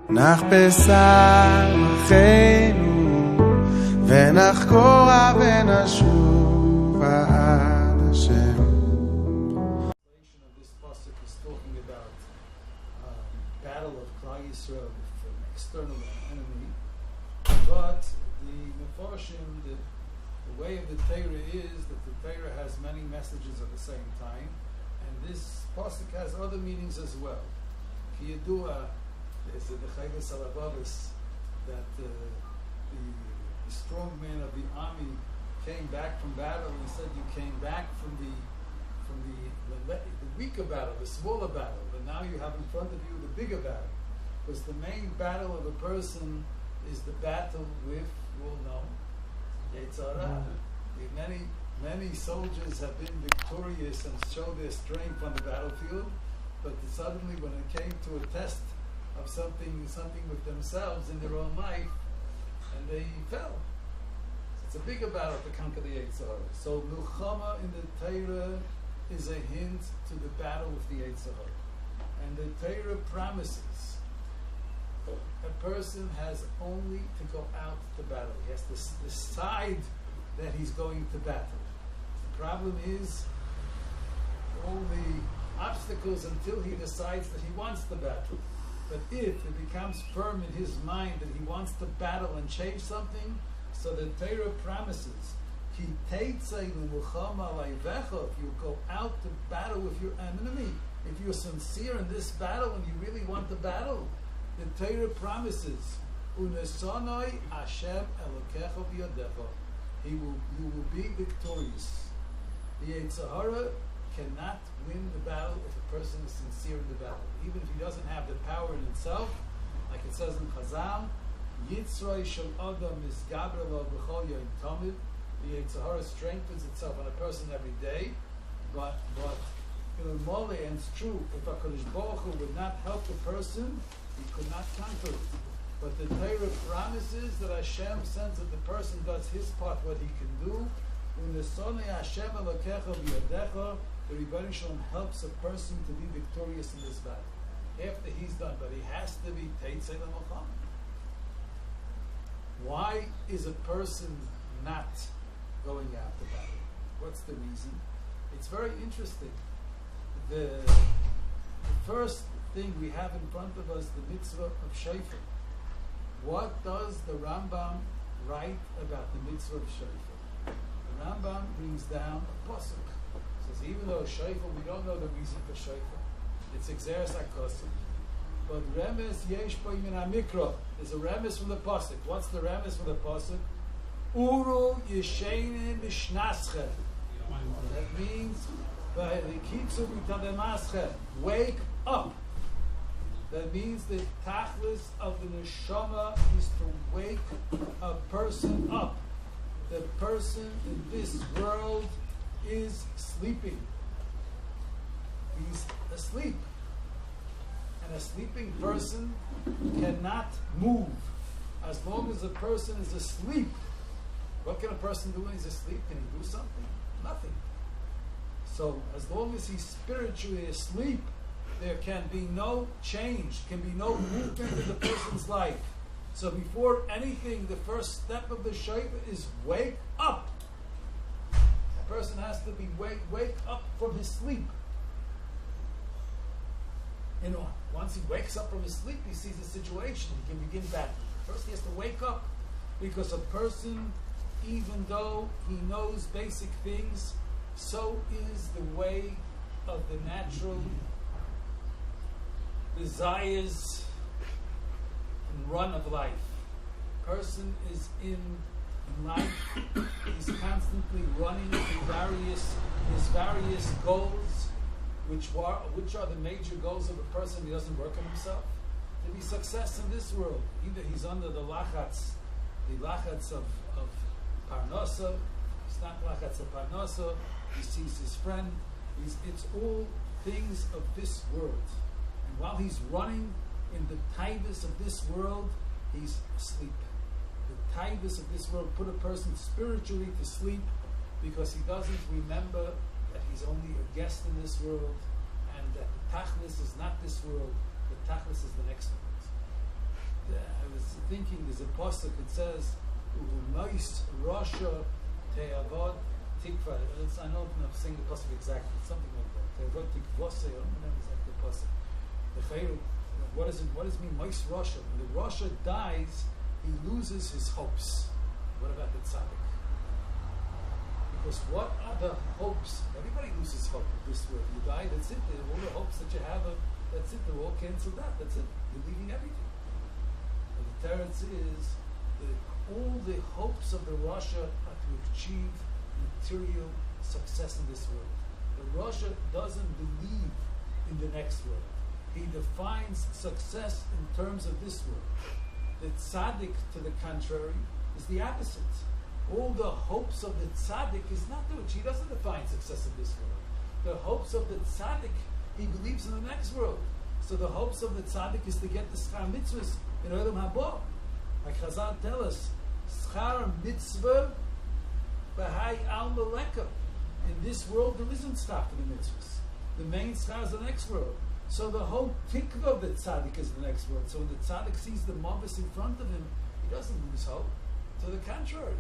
נחפשה אחינו ונחקורה ונשוב עד השם. This pasuk is talking about battle of Klal Yisrael with an external enemy, but the Mefarshim, the way of the Torah is that the Torah has many messages at the same time, and this pasuk has other meanings as well. Ki yadua, there's the Chayvus Alavavis that the strong man of the army came back from battle, and he said, "You came back from the weaker battle, the smaller battle, but now you have in front of you the bigger battle." Because the main battle of a person is the battle with, you all know, Teitzei. Many soldiers have been victorious and showed their strength on the battlefield, but suddenly when it came to a test of something with themselves in their own life, and they fell. It's a bigger battle to conquer the Teitzei. So Milchama in the Torah is a hint to the battle with the Teitzei. And the Torah promises a person has only to go out to battle. He has to decide that he's going to battle. The problem is all the obstacles until he decides that he wants to battle. But if it becomes firm in his mind that he wants to battle and change something, so the Torah promises, Ki Teitzei l'mulchama alayvecha, if you go out to battle with your enemy, if you're sincere in this battle and you really want to battle, the Torah promises, Unesonoi Hashem Elokecha b'yadecha, you will be victorious. The Teitzei cannot win the battle if a person is sincere in the battle. Even if he doesn't have the power in himself, like it says in Chazal, Yitzroi shel Adam misgaber lo b'chol yom tamid. The Teitzei strengthens itself on a person every day, but and it's true, if HaKadosh Baruch Hu would not help the person, he could not conquer it. But the Torah promises that Hashem sends that the person does his part, what he can do. Unesonei Hashem Elokecha b'yadecha, the Rebbeinu Shalom helps a person to be victorious in this battle. After he's done, but he has to be Teitzei l'mulchama. Why is a person not going out to battle? What's the reason? It's very interesting. The first thing we have in front of us, the mitzvah of shofar. What does the Rambam write about the mitzvah of shofar? The Rambam brings down a pasuk. Says even though shofar, we don't know the reason for shofar. It's exeres hakosim. But remes yesh bo min hamikra. There's a remes from the pasuk. What's the remes from the pasuk? Uru yeshein mishnasche. That means wake up. That means the tachlis of the neshama is to wake a person up. The person in this world is sleeping. He's asleep. And a sleeping person cannot move. As long as a person is asleep, what can a person do when he's asleep? Can he do something? Nothing. So as long as he's spiritually asleep, there can be no change, can be no movement in the person's life. So before anything, the first step of the shofar is wake up. A person has to be wake up from his sleep. You know, once he wakes up from his sleep, he sees the situation, he can begin battling. First he has to wake up, because a person, even though he knows basic things, so is the way of the natural desires and run of life. Person is in life, he's constantly running through his various goals, which are the major goals of a person. He doesn't work on himself to be success in this world. Either he's under the lachatz of parnasa. It's not lachatz of parnasa. He sees his friend. It's all things of this world. And while he's running in the taivas of this world, he's asleep. The taivas of this world put a person spiritually to sleep, because he doesn't remember that he's only a guest in this world, and that the tachlis is not this world, the tachlis is the next world. I was thinking, there's a pasuk, it says, "U'nois Rasha te'avod tikva." I don't know if I'm saying the pasuk exactly, something like that. Te'avod tikvose, I don't remember exactly the pasuk. The Chayru, what does it mean, Mois Rasha? When the Rasha dies, he loses his hopes. What about the tzaddik? Because what are the hopes? Everybody loses hope in this world. You die, that's it. All the hopes that you have, that's it. They're all cancelled out. That's it. You're leaving everything. And the Teitzei is that all the hopes of the Rasha are to achieve material success in this world. The Rasha doesn't believe in the next world. He defines success in terms of this world. The tzaddik, to the contrary, is the opposite. All the hopes of the tzaddik is not to achieve. He doesn't define success in this world. The hopes of the tzaddik, he believes in the next world. So the hopes of the tzaddik is to get the schar mitzvahs in Olam Haba. Like Chazal tell us, schar mitzvah b'hai al meleka. In this world, there isn't schar for the mitzvahs. The main schar is the next world. So the whole tikva of the tzaddik is the next world. So when the tzaddik sees the mavis in front of him, he doesn't lose hope. To the contrary.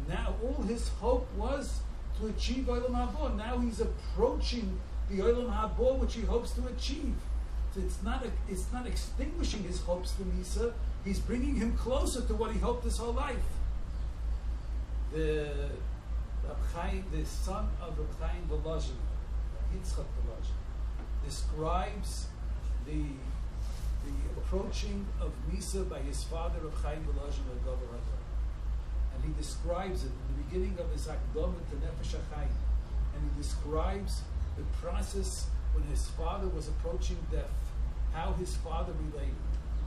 Now all his hope was to achieve Olam Haba. Now he's approaching the Olam Haba which he hopes to achieve. So it's not extinguishing his hopes for Misa. He's bringing him closer to what he hoped his whole life. The son of Reb Chaim Volozhin, Yitzchak Volozhin, describes the approaching of Misa by his father Reb Chaim Volozhin of Gover Hadar. And he describes it in the beginning of his Akdom to Nefesh HaChaim. And he describes the process when his father was approaching death, how his father related.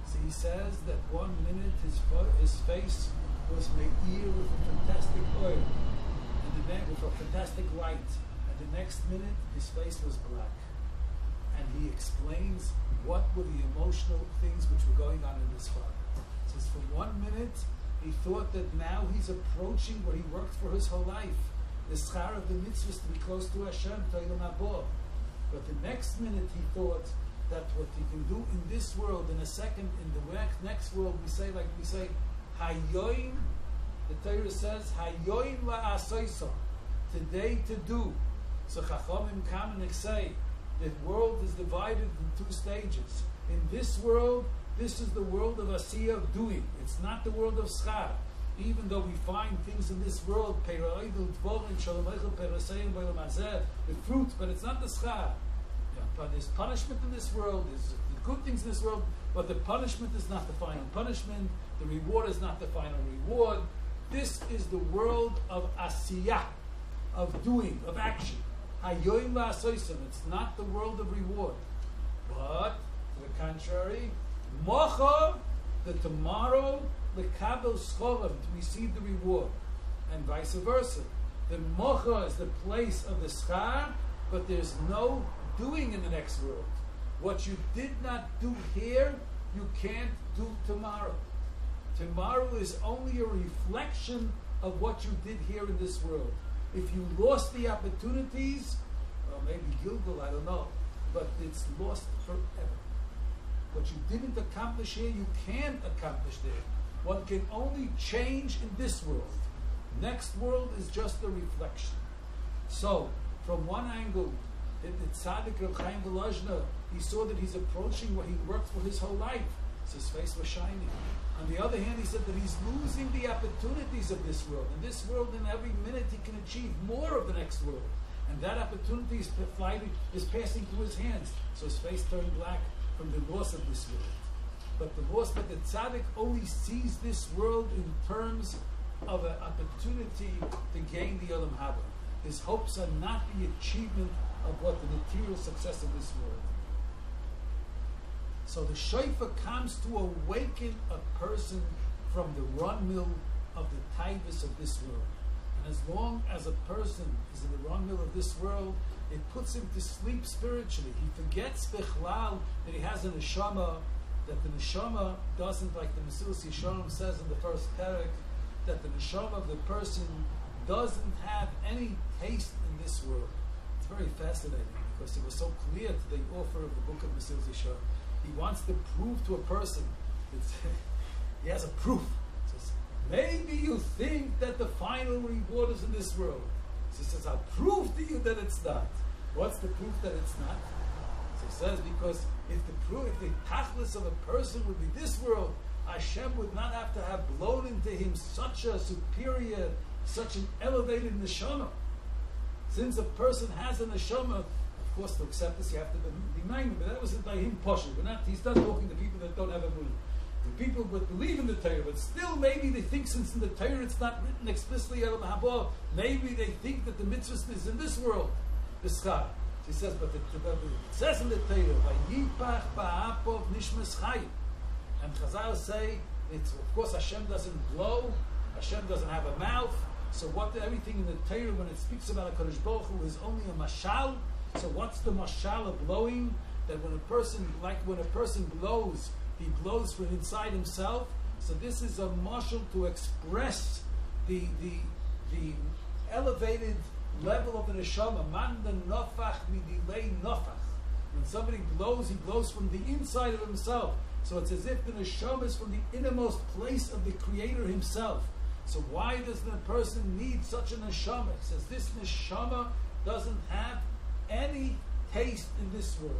So he says that 1 minute his face was me'ir with a fantastic oil, and then with a fantastic light, and the next minute his face was black. And he explains what were the emotional things which were going on in his father. So it's for 1 minute he thought that now he's approaching what he worked for his whole life, the schar of the mitzvahs to be close to Hashem, to Olam Haba. But the next minute he thought that what he can do in this world, in a second, in the next world, we say, Hayoim, the Torah says, Hayoim la'asoisa, today to do. So Chachamim come and say, the world is divided in 2 stages. In this world, this is the world of asiyah, of doing. It's not the world of schar. Even though we find things in this world, the fruit, but it's not the schar. But there's punishment in this world, there's good things in this world, but the punishment is not the final punishment, the reward is not the final reward. This is the world of asiyah, of doing, of action. Hayoim la'asoisem, it's not the world of reward. But, to the contrary, Mocha, the tomorrow, the kabel scholar, to receive the reward, and vice versa. The mocha is the place of the schar, but there's no doing in the next world. What you did not do here, you can't do tomorrow. Tomorrow is only a reflection of what you did here in this world. If you lost the opportunities, or maybe Gilgal, I don't know, but it's lost forever. What you didn't accomplish here, you can't accomplish there. One can only change in this world. Next world is just a reflection. So, from one angle, the tzaddik Reb Chaim Volozhin, he saw that he's approaching what he worked for his whole life. So his face was shining. On the other hand, he said that he's losing the opportunities of this world. In this world, in every minute, he can achieve more of the next world. And that opportunity is passing through his hands. So his face turned black from the loss of this world. But the tzaddik only sees this world in terms of an opportunity to gain the Olam Haba. His hopes are not the achievement of what the material success of this world. So the shofar comes to awaken a person from the run mill of the taivas of this world. And as long as a person is in the run mill of this world, it puts him to sleep spiritually. He forgets bichlal that he has a neshama, that the neshama doesn't, like the Mesilas Yesharim says in the first parak, that the neshama of the person doesn't have any taste in this world. It's very fascinating because it was so clear to the author of the book of Mesilas Yesharim. He wants to prove to a person He has a proof. He says, maybe you think that the final reward is in this world. So he says, I'll prove to you that it's not. What's the proof that it's not? So he says, because if the tachlis of a person would be this world, Hashem would not have to have blown into him such a superior, such an elevated neshama. Since a person has a neshama, of course to accept this you have to be minded, but that wasn't by him pushing. He's not talking to people that don't have a mood. The people would believe in the Torah, but still maybe they think since in the Torah it's not written explicitly out of the Haba, maybe they think that the mitzvah is in this world, the sky. She says, but it says in the Torah, Vayipach ba'apov nishmas chayim. And Chazal say, it's, of course Hashem doesn't blow, Hashem doesn't have a mouth, so everything in the Torah when it speaks about a Kadosh Baruch Hu is only a mashal. So what's the mashal of blowing? That when a person blows, he blows from inside himself. So this is a mashal to express the elevated level of the neshama. Man the nofach midilei nofach. When somebody blows, he blows from the inside of himself. So it's as if the neshama is from the innermost place of the Creator Himself. So why does the person need such a neshama? He says this neshama doesn't have any taste in this world.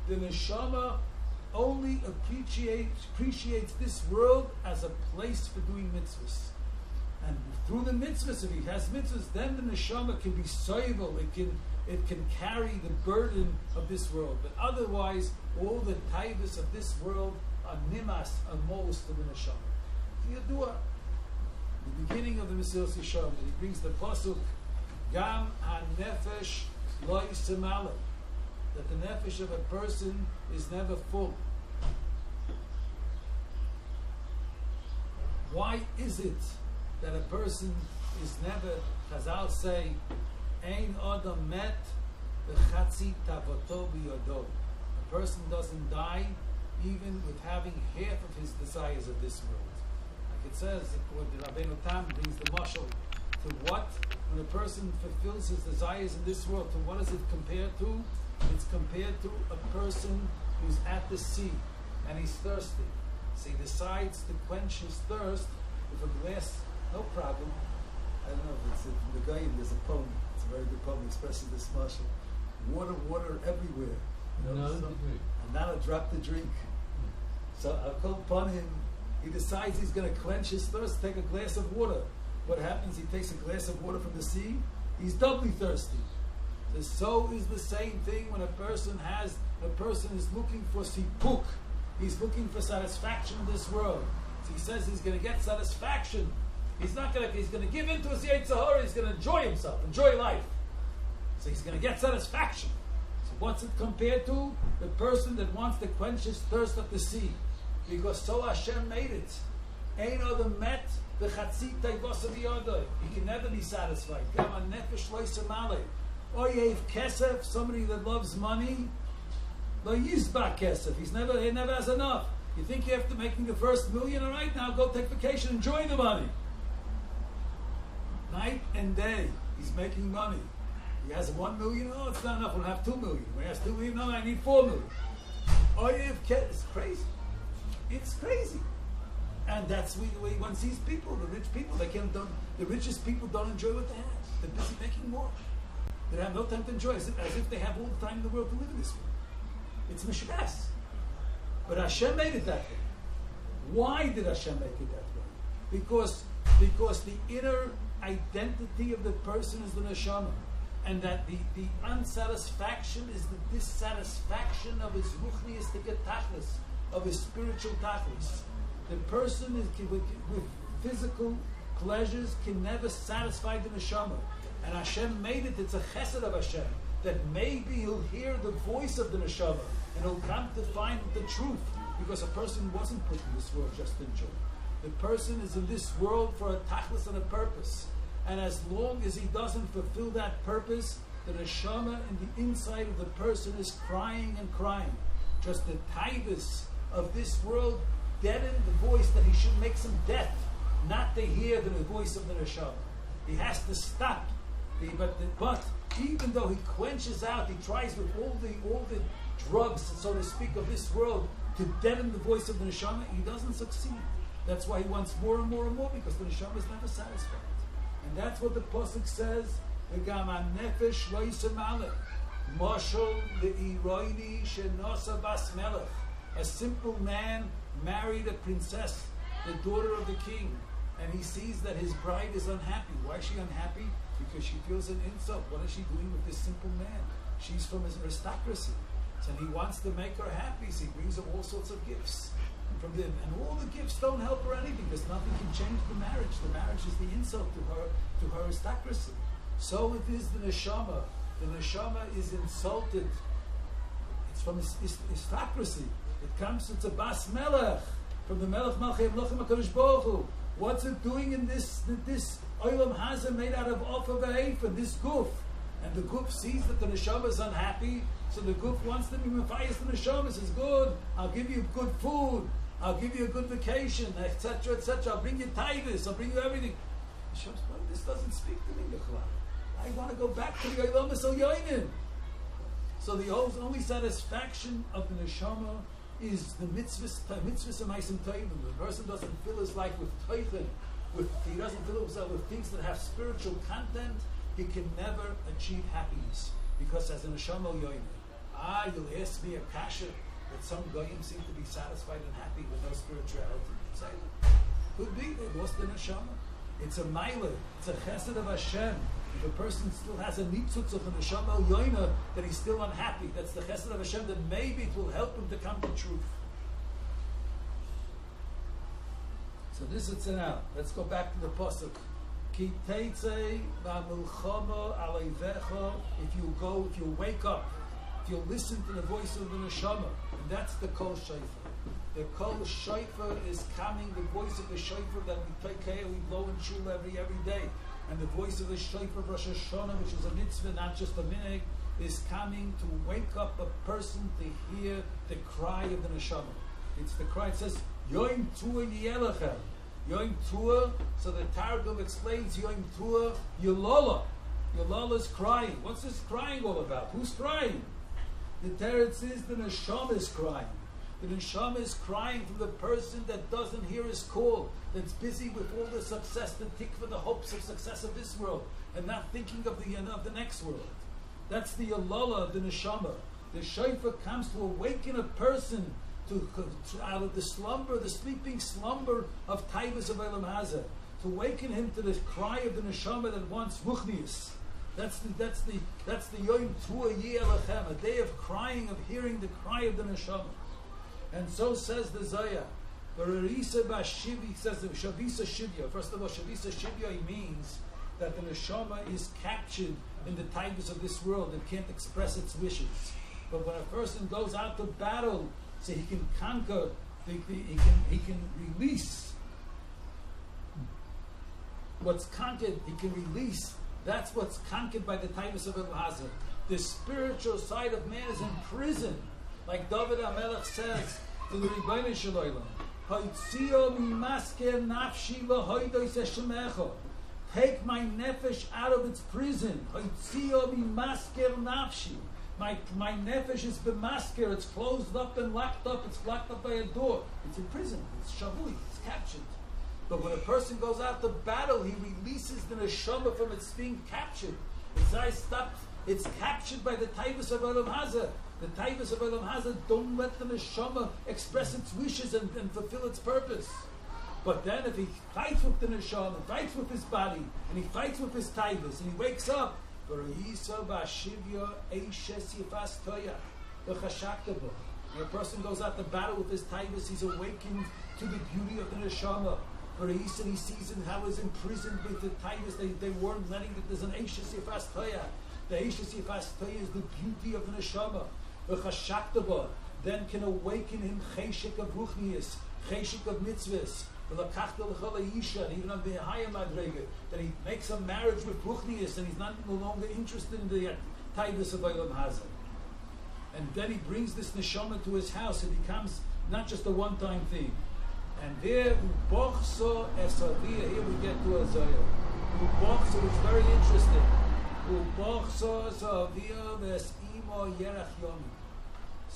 The neshama only appreciates this world as a place for doing mitzvahs. And through the mitzvahs, if he has mitzvahs, then the neshama can be soivel, it can carry the burden of this world. But otherwise, all the taivas of this world are nimas, are most of the neshama. Yadua, the beginning of the Mesilas Yesharim, he brings the pasuk, Gam ha-nefesh lo yisemale, that the nefesh of a person is never full. Why is it that a person is never, Chazal say, Ein Adam met v'chatzi tavoto b'yodo. A person doesn't die even with having half of his desires of this world. Like it says, the Rabbeinu Tam brings the mashal to what? When a person fulfills his desires in this world, to what is it compared to? It's compared to a person who's at the sea and he's thirsty. So he decides to quench his thirst with a glass, no problem. I don't know if it's in the Goyim, there's a poem, it's a very good poem expressing this mashal. Water everywhere. You know, and not a drop to drink. So I'll call upon him, he decides he's going to quench his thirst, take a glass of water. What happens? He takes a glass of water from the sea, he's doubly thirsty. So is the same thing when a person is looking for sipuk. He's looking for satisfaction in this world. So he says he's going to get satisfaction. He's going to give in to his Teitzei, he's going to enjoy himself, enjoy life. So he's going to get satisfaction. So what's it compared to? The person that wants to quench his thirst at the sea. Because so Hashem made it. Ein Adam met the chatzit taivosa b'yodoi. He can never be satisfied. Gam ha-nefesh lo yisemale. Oyev kesef, somebody that loves money, lo yizbak kesef. He never has enough. You think you have to make me the first million? All right, now go take vacation, enjoy the money. Night and day, he's making money. He has 1 million. Oh, it's not enough. We'll have 2 million. When he has 2 million, no, I need 4 million. Oyev kesef, it's crazy. It's crazy. And that's the way one sees people, the rich people. The richest people don't enjoy what they have. They're busy making more. They have no time to enjoy, as if they have all the time in the world to live in this world. It's mishras. But Hashem made it that way. Why did Hashem make it that way? Because the inner identity of the person is the neshama, and that the unsatisfaction is the dissatisfaction of his ruchniistic tachlis, of his spiritual tachlis. The person with physical pleasures can never satisfy the neshama. And Hashem made it, it's a chesed of Hashem, that maybe he'll hear the voice of the neshama, and he'll come to find the truth, because a person wasn't put in this world just to enjoy. The person is in this world for a tachlis and a purpose. And as long as he doesn't fulfill that purpose, the neshama in the inside of the person is crying and crying. Just the taivas of this world deaden the voice that he should make some death, not to hear the voice of the neshama. He has to stop. But even though he quenches out, he tries with all the drugs, so to speak, of this world, to deaden the voice of the neshama, he doesn't succeed. That's why he wants more and more and more, because the neshama is never satisfied. And that's what the pasuk says. V'gam hanefesh lo yisamalech, mashal le'iroini shenasa bas melech. A simple man married a princess, the daughter of the king, and he sees that his bride is unhappy. Why is she unhappy? Because she feels an insult. What is she doing with this simple man? She's from his aristocracy. And he wants to make her happy, so he brings her all sorts of gifts. And all the gifts don't help her anything, because nothing can change the marriage. The marriage is the insult to her aristocracy. So it is the neshama. The neshama is insulted. It's from his aristocracy. It comes, it's a bas melech, from the melech malchei melechim HaKadosh Baruch Hu. What's it doing in this olam hazeh made out of ofa v'eifa, this guf? And the guf sees that the neshama is unhappy, so the guf wants to be mefayis the neshama. Says, good, I'll give you good food, I'll give you a good vacation, etc., etc. I'll bring you taivus, I'll bring you everything. The neshama says, well, this doesn't speak to me, I want to go back to the olam yoinin. So the only satisfaction of the neshama is the mitzvahs and ma'asim tovim. The person doesn't fill his life with teitzei, he doesn't fill himself with things that have spiritual content. He can never achieve happiness, because as a neshama yoyin, you'll ask me a kasha that some goyim seem to be satisfied and happy with no spirituality. Say, could be they lost the neshama. It's a maila, it's a chesed of Hashem. If a person still has a nitzutz of the neshama yoina, that he's still unhappy, that's the chesed of Hashem, that maybe it will help him to come to truth. So this is it now. Let's go back to the pasuk. Ki Teitzei v'amilchama aleivecha. If you wake up, if you listen to the voice of the neshama, and that's the kol shofar. The kol shofar is coming, the voice of the shofar that we take care, we blow in shul every day. And the voice of the shofar of Rosh Hashanah, which is a mitzvah, not just a minhag, is coming to wake up a person to hear the cry of the neshama. It's the cry, it says, Yoim Tua Yelechem. Yoim Tua, so the Targum explains Yoim Tua Yolola. Yolola is crying. What's this crying all about? Who's crying? The Teretz says the neshama is crying. The neshama is crying from the person that doesn't hear his call, that's busy with all the success, the tikva, the hopes of success of this world, and not thinking of the next world. That's the yalala of the neshama. The shofar comes to awaken a person to out of the slumber, the sleeping slumber of taivas of Olam Hazeh, to awaken him to the cry of the neshama that wants ruchnius. That's the Yom Tua Yelechem, a day of crying, of hearing the cry of the neshama. And so says the Zayah. Bararisa Bashivi says the Shavisa Shivya. First of all, Shavisa Shivya means that the neshama is captured in the taivas of this world and can't express its wishes. But when a person goes out to battle, so he can conquer, he can release what's conquered. He can release. That's what's conquered by the taivas of Olam Hazeh. The spiritual side of man is in prison, like David HaMelech says to the Rebbeinu Shalom. Take my nefesh out of its prison. My nefesh is b'masker. It's closed up and locked up. It's locked up by a door. It's in prison. It's shavui. It's captured. But when a person goes out to battle, he releases the neshama from its being captured. It's captured by the taivas of Olam Hazeh. The taivas of Olam Hazeh don't let the neshama express its wishes and fulfill its purpose. But then if he fights with the neshama, fights with his body, and he fights with his taivas, and he wakes up, when a person goes out to battle with his taivas, he's awakened to the beauty of the neshama. He sees how he's imprisoned with the taivas. They weren't letting it. There's an Eishes Yefas Toya. The Eishes Yefas Toya is the beauty of the neshama. Then can awaken him cheshik of ruchnius, cheshik of mitzvahs. And even on the higher madrega, that he makes a marriage with ruchnius, and he's no longer interested in the taivas of Olam Hazeh. And then he brings this neshama to his house. It becomes not just a one-time thing. And there, ubochso esavia. Here we get to Isaiah. Ubochso is very interesting. Ubochso esavia ves'imo yerach yomi.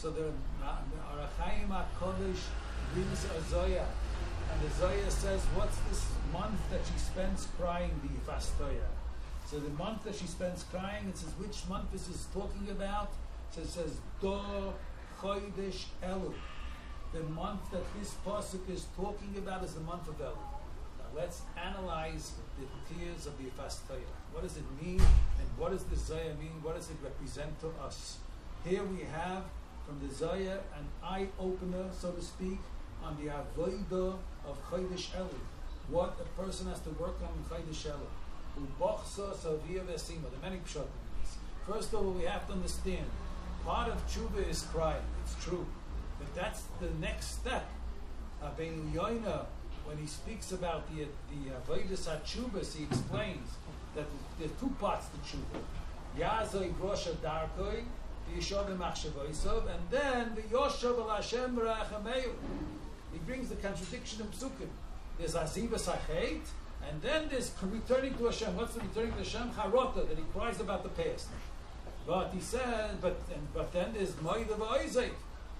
So the Arachaim HaKodesh brings a Zoya, and the Zoya says, what's this month that she spends crying, the Yifastoya? So the month that she spends crying, it says, which month this is talking about? So it says, Do Chodesh Elul. The month that this pasuk is talking about is the month of Elul. Now let's analyze the tears of the Yifastoya. What does it mean, and what does the Zoya mean? What does it represent to us? Here we have from the Zoya an eye-opener, so to speak, on the avodah of Chodesh Elul. What a person has to work on in Chodesh Elul. Ubochsa savia v'esima. There are many pshatim in this. First of all, we have to understand, part of tshuva is crying. It's true. But that's the next step. Beinu Yoina, when he speaks about the avodas haTshuvas, he explains that there are two parts to tshuva. Yazoi grosha darkoi, v'yishov v'machshavoisov, and then v'yoshav al Hashem b'rachameu. He brings the contradiction in Psukim. There's azivas hachet, and then there's returning to Hashem. What's the returning to Hashem? Charota, that he cries about the past. But he says, but then there's moida v'oizeit.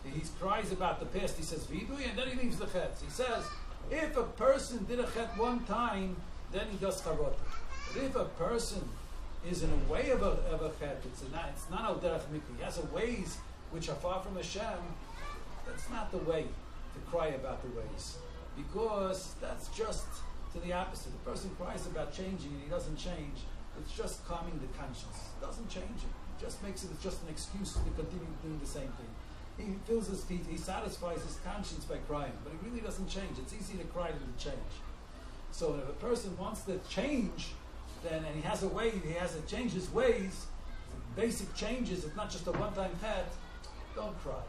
He cries about the past. He says vidui, and then he leaves the chet. He says, if a person did a chet one time, then he does charota. But if a person is in a way of a chet, it's not al derech mikri. He has a ways which are far from Hashem. That's not the way to cry about the ways, because that's just to the opposite. The person cries about changing and he doesn't change. It's just calming the conscience. It doesn't change it. It just makes it just an excuse to continue doing the same thing. He fills his feet, he satisfies his conscience by crying, but it really doesn't change. It's easy to cry than to change. So if a person wants to change, then, and he has a way, he has to change his ways, basic changes, it's not just a one-time pet, don't cry.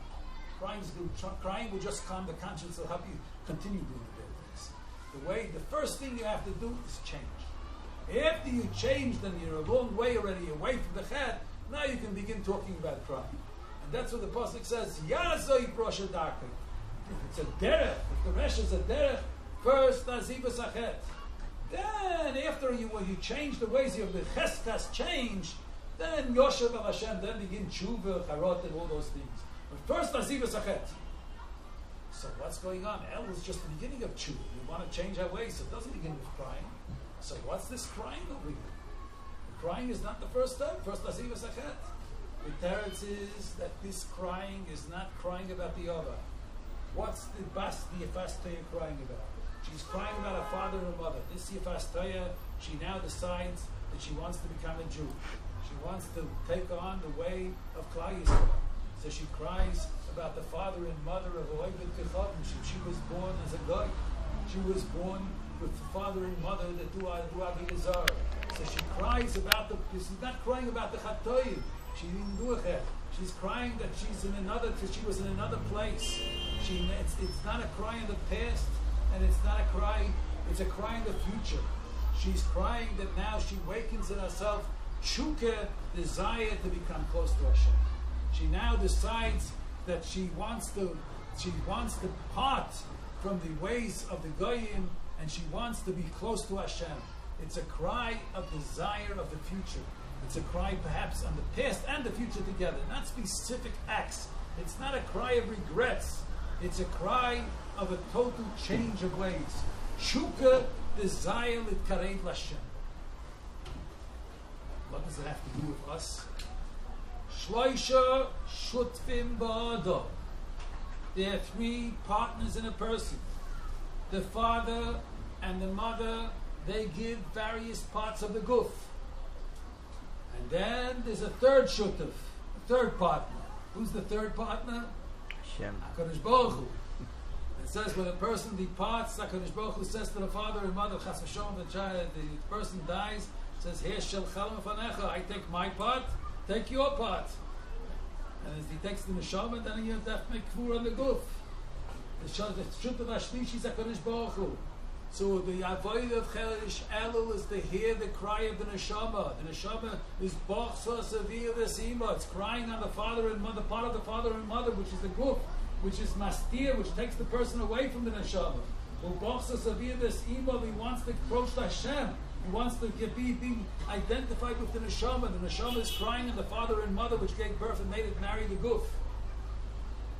Crying will just calm the conscience, will help you continue doing the good things. The first thing you have to do is change. After you change, then you're a long way already away from the chet, now you can begin talking about crying. And that's what the pasuk says, Yazoi grosha darkoi. If it's a derech, if the resh is a derech, first azivas hachet. Then after you change the ways of the cheskas change, then Yoshev al Hashem, then begin tshuva, charot, and all those things. But first, azivas hachet. So what's going on? El is just the beginning of tshuva. We want to change our ways, so it doesn't begin with crying. So what's this crying over here? The crying is not the first step. First, azivas hachet. The teretz is that this crying is not crying about the other. What's the Yifastoya crying about? She's crying about her father and her mother. This Yifastoya, she now decides that she wants to become a Jew. She wants to take on the way of Klal Yisrael. So she cries about the father and mother of Oived Kechavim. She was born as a guy. She was born with the father and mother that do Avodah Zarah. So she cries about she's not crying about the Chatoim. She didn't do a chet. She's crying that she was in another place. It's not a cry in the past, and it's not a cry, it's a cry in the future. She's crying that now she wakens in herself tshuka, desire to become close to Hashem. She now decides that she wants to part from the ways of the goyim, and she wants to be close to Hashem. It's a cry of desire of the future. It's a cry perhaps on the past and the future together, not specific acts. It's not a cry of regrets. It's a cry of a total change of ways. Tshuka, desire, litkarev Hashem. What does it have to do with us? Shloisha shutfim ba'ado. There are three partners in a person. The father and the mother, they give various parts of the guf. And then there's a third shutuf, a third partner. Who's the third partner? Hashem. HaKadosh Baruch Hu. It says when a person departs, HaKadosh Baruch Hu says to the father and mother, Chas v'sholom, the person dies, says, Here shel chalom fanecha, I take my part, take your part. And as he takes the neshama, then you have to make kfur on the guf. The shutuf hashlishi is HaKadosh Baruch Hu. So the avodah of Chodesh Elul is to hear the cry of the neshama. The neshama is bochsa seviyah v'sima. It's crying on the father and mother, part of the father and mother, which is the guf, which is mastir, which takes the person away from the neshama. Bochsa seviyah v'sima. He wants to approach Hashem. He wants to be identified with the neshama. The neshama is crying on the father and mother, which gave birth and made it marry the guf.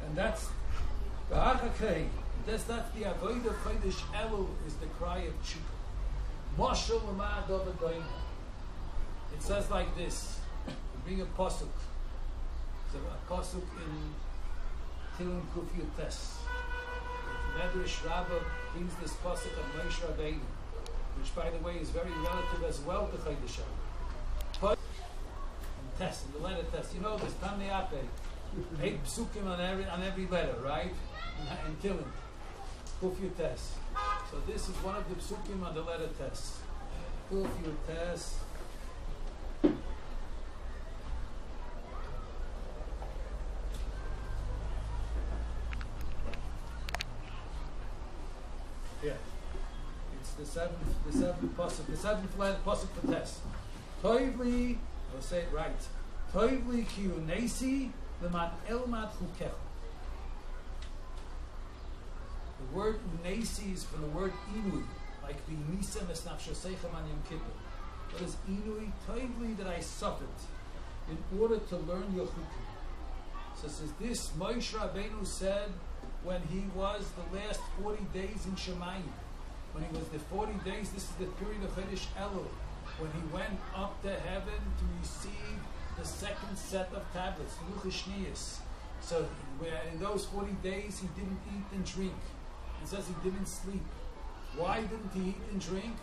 And that's the Achakei. That's the Avodah Chodesh Elul is the cry of Tshuka. Moshel L'ma Dovid Doima. It says like this. We bring a pasuk. So a pasuk in Tilim Kuf Yutes. Medrash Rabbah brings this pasuk of Moshe Rabbeinu, which, by the way, is very relative as well to Chodesh Elul. Test, in the letter test. You know this, Tamei Ape. 8 psukim on every letter, right? In Tilim. Kuf Yutes. So this is one of the psukim on the letter test. Kuf Yutes. Yeah, it's the seventh pasuk, the seventh pasuk for test. Toivli, I'll say it right. Toivli ki unesi leman elmat chukecha. The word unesi is from the word inui, like v'nisem es nafshoseichem an Yom Kippur. What is inui? Toivli, that I suffered in order to learn your chukim. So it says this Moshe Rabbeinu said when he was the last 40 days in Shemayim. When he was the 40 days, this is the period of Chodesh Elul, when he went up to heaven to receive the second set of tablets, Luchas Shniyos. So in those 40 days, he didn't eat and drink. It says he didn't sleep. Why didn't he eat and drink?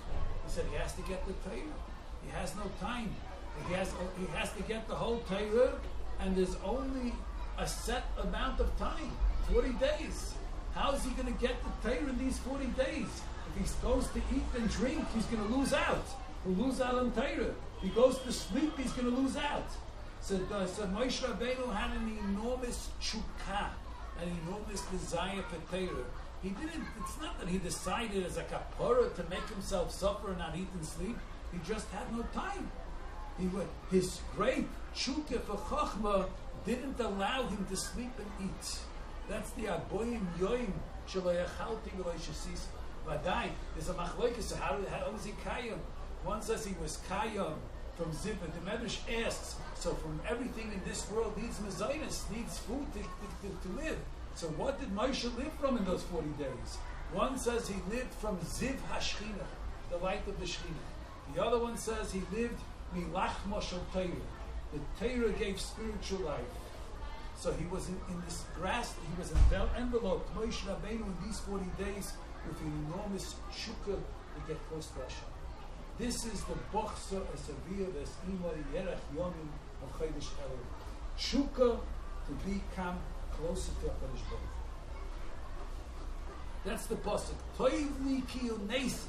He said he has to get the Torah. He has no time. He has to get the whole Torah, and there's only a set amount of time. 40 days. How is he going to get the Torah in these 40 days? If he goes to eat and drink, he's going to lose out. He'll lose out on Torah. If he goes to sleep, he's going to lose out. So Moshe Rabbeinu had an enormous chukah, an enormous desire for Torah. He didn't. It's not that he decided as a kapara to make himself suffer and not eat and sleep. He just had no time. His great chukah for chachma didn't allow him to sleep and eat. That's the Aboyim Yoim Shalayachalti V'Loishasis. Vadai, there's a machloikas. So how was he kayam? One says he was kayam from Ziv. The Medrash asks, so from everything in this world needs mezainis, needs food to live. So what did Moshe live from in those 40 days? One says he lived from Ziv Hashchina, the light of the Shechina. The other one says he lived Milach Moshel Torah. The Torah gave spiritual life. So he was in this grass, he was enveloped, Moshe Rabbeinu, in these 40 days with an enormous shukah to get close to Hashem. This is the bochsa esaviyah ves imori yerach yomim of Chodesh Elul. Shukah to become closer to HaKadosh Baruch Hu. That's the pasuk. Toivli ki unesi.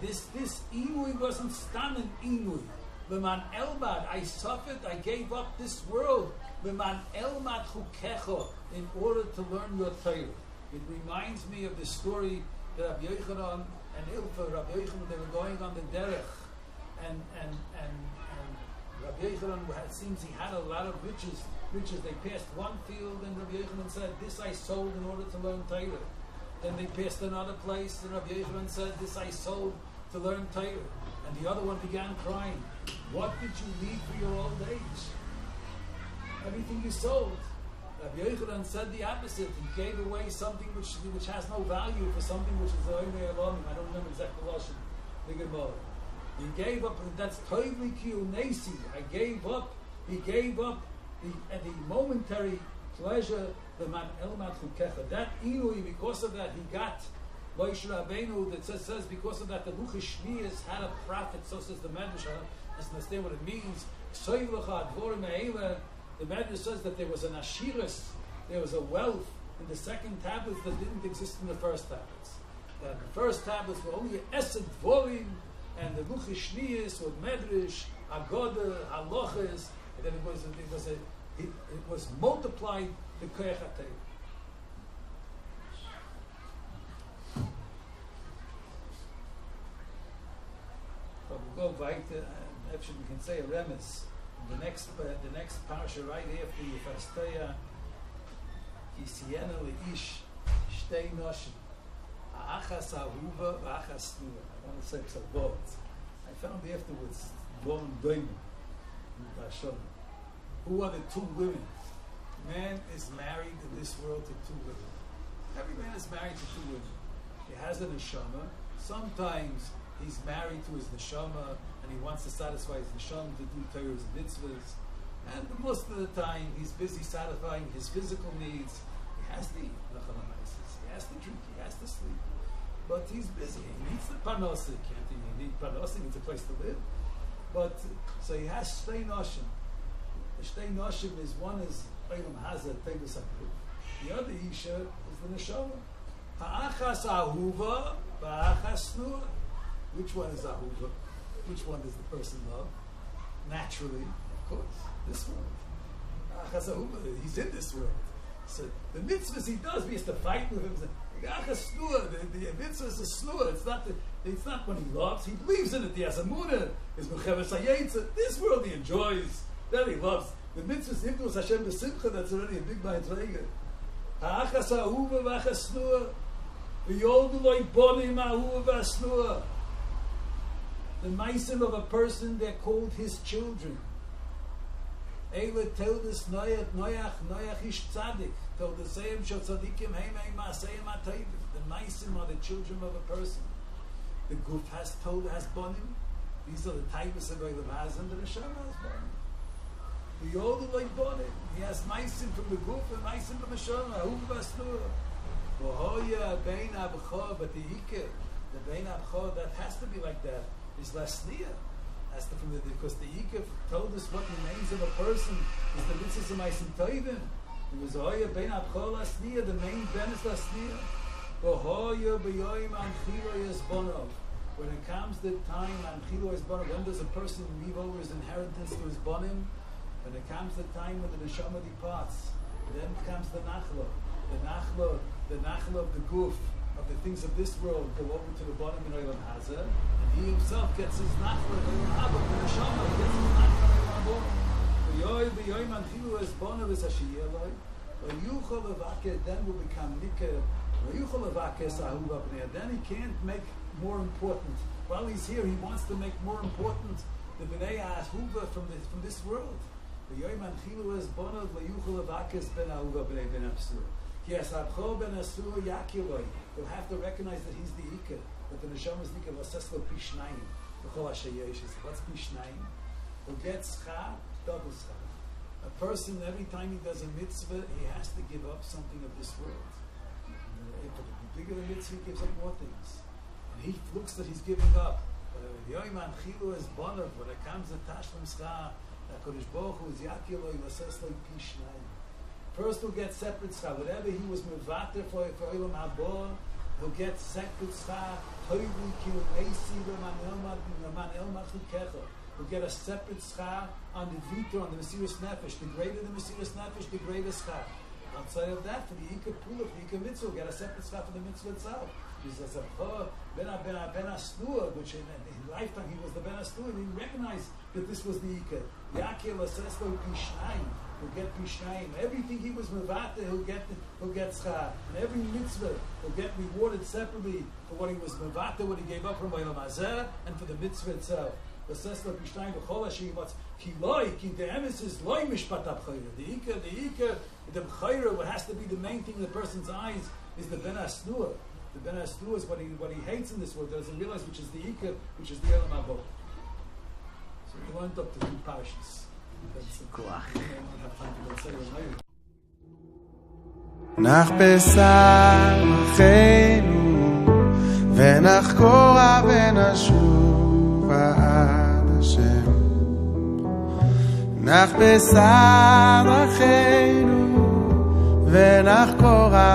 This imui wasn't stammen imui. Leman elmad, I suffered, I gave up this world. Leman elmad chukecha, in order to learn your Torah. It reminds me of the story that Rabbi Yochanan and Ilfa, Rabbi Yochanan, they were going on the derech, and Rabbi Yochanan, it seems he had a lot of riches. They passed one field, and Rabbi Yochanan said, "This I sold in order to learn Torah." Then they passed another place, and Rabbi Yochanan said, "This I sold to learn Torah." And the other one began crying. What did you leave for your old age? Everything you sold. Rabbi Yochanan said the opposite. He gave away something which has no value for something which is the Oimei Elohim. I don't remember exactly the Lashon. The Gemara. He gave up. That's Toivli Ki Unesi. I gave up. He gave up the momentary pleasure. The man elmat chukecha. That inui, because of that, he got Moshe Rabbeinu. That says because of that the Luchas Shniyos had a prophet. So says the Medrash. Let's understand what it means. The Medrash says that there was an ashiras, there was a wealth in the second tablets that didn't exist in the first tablets. That the first tablets were only esed dvorim, and the Luchas Shniyos with Medrash, Agoda, Halachas, and then it was multiplied the Koyach HaTorah. But we'll go right to, actually we can say a remes. The next parsha right after Yifastaya, Kisiena leish shtei noshim, ha'achas ahuva v'achas snua. I want to say some words. I found afterwards born doimim. Who are the two women? Man is married in this world to two women. Every man is married to two women. He has a neshama. Sometimes he's married to his neshama and he wants to satisfy his neshama to do Torah's mitzvahs. And most of the time he's busy satisfying his physical needs. He has to eat, he has to drink, he has to sleep. But he's busy. He needs the parnasa. He needs parnasa. He needs a place to live. But so he has shtei noshim. The shtei noshim is one is Olam Hazeh Tevis Hakuf. The other isha is the neshama. Ha'achas ahuva, ha'achas snua. Which one is ahuva? Which one does the person love? Naturally, of course, this world. Ha'achas ahuva. He's in this world. So the mitzvahs he does, he has to fight with him. The mitzvah is a snua. It's not when he loves. He believes in it. He has a munah. His mecheves hayetza. This world he enjoys. That he loves. The mitzvah is himdus Hashem b'simcha. That's already a big ma'atreiga. Ha'achas ha'uva v'achas snua. V'yoldu loy bonim ha'uva v'asnua. The meisim of a person, they're called his children. Eile Teldus Noach ish tzadik. Teldusayim shel tzadikim heim ma'aseyim ha'tayvim. The meisim are the children of a person. The guf has bonim. These are the types of Olam Hazeh, and the neshama has bonim. The yodu like bonim. He has meisim from the guf and meisim from the neshama. Ahuv v'asnua. V'hoya bein abchor, but the ikar, the bein abchor, that has to be like that. Is lasniya. Because the Yikif told us what remains of a person is the mitzvahs of meisim toivim. It was Hoya bein abchol lasniya, the main ben is lasniya. V'hoya b'yoyim anchilo yezbonov. When it comes the time anchilo yezbonov, when does a person leave over his inheritance to his bonim? When it comes the time when the neshama departs, then comes the nachlo. The nachlo of the guf, of the things of this world, go over to the bottom in Olam Hazeh, and he himself gets his nachla, the neshama gets his nachla in Olam Hazeh. V'yoy manchilu es bono v'sashiyeloi, v'yuchol levake, then will become nikah, v'yuchol levake es ahuva b'nei, then he can't make more important. While he's here, he wants to make more important the b'nei ahuva from this world. V'yoy manchilu es bono, v'yuchol levake es ben ahuva b'nei ben absur. Yes, Abchol ben Asur Yakiloi. You'll have to recognize that he's the Ikar, that the Neshama is the Ikar. Vaseslo Pishnayim. B'chol HaShayesh. What's Pishnayim? Who gets Schar, double Schar. A person, every time he does a mitzvah, he has to give up something of this world. If it be bigger the mitzvah, he gives up more things. And he looks that he's giving up. Yoiman Chilu is Bonav. When it comes to Tashlum Schar, HaKadosh Baruch Hu is Yakiloi, Vaseslo Pishnayim. First he'll get separate schar. Whatever he was mevater for Olam Haba, he'll get separate schar. He'll get a separate schar on the vita, on the Mesiras Nefesh. The greater the Mesiras Nefesh, the greater schar. Outside of that, for the Ikar Pula, for the Ikar Mitzvah, he'll get a separate schar for the Mitzvah itself. He says, Ben Asnua, which in his lifetime he was the Ben Asnua, and he recognized that this was the Ikar. Yaakil Aseslo Pishnayim. He'll get Pishnayim. Everything he was mevata, he'll get schar. And every mitzvah will get rewarded separately for what he was mevata, what he gave up from Olam Hazeh, and for the mitzvah itself. The Sesla Pishnayim v'chol ha'shei what's ki the emes is loy mishpat abchayra. The ikar, the b'chayra, what has to be the main thing in the person's eyes is the ben asnua. The ben asnua is what he hates in this world, doesn't realize, which is the ikar, which is the Olam Haba. So we learned up to 2 parashas. נח בשר אחינו ונחקורה ונשוב עד השם. נח בשר אחינו ונחקורה